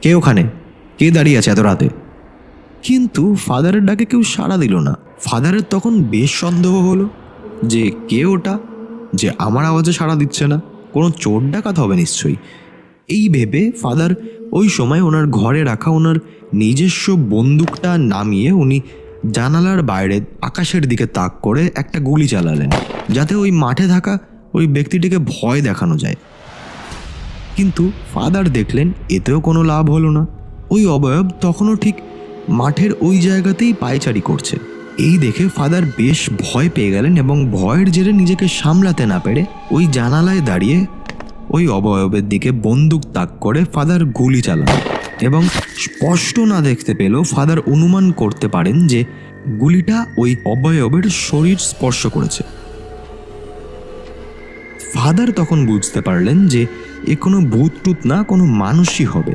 কে ওখানে? কে দাঁড়িয়ে আছে এত রাতে? কিন্তু ফাদারের ডাকে কেউ সাড়া দিল না। ফাদারের তখন বেশ সন্দেহ হলো যে কে ওটা, যে আমার আওয়াজে সাড়া দিচ্ছে না, কোনো চোর ডাকাত হবে নিশ্চয়ই। এই ভেবে ফাদার ওই সময় ওনার ঘরে রাখা ওনার নিজস্ব বন্দুকটা নামিয়ে উনি জানালার বাইরে আকাশের দিকে তাক করে একটা গুলি চালালেন, যাতে ওই মাঠে থাকা ওই ব্যক্তিটিকে ভয় দেখানো যায়। কিন্তু ফাদার দেখলেন এতেও কোনো লাভ হলো না। ওই অবয়ব তখনও ঠিক মাঠের ওই জায়গাতেই পায়চারি করছে। এই দেখে ফাদার বেশ ভয় পেয়ে গেলেন এবং ভয়ের জেরে নিজেকে সামলাতে না পেরে ওই জানালায় দাঁড়িয়ে ওই অবয়বের দিকে বন্দুক তাক করে ফাদার গুলি চালান এবং স্পষ্ট না দেখতে পেলেও ফাদার অনুমান করতে পারেন যে গুলিটা ওই অবয়বের শরীর স্পর্শ করেছে। ফাদার তখন বুঝতে পারলেন যে এ কোনো ভূত টুত না, কোনো মানুষই হবে।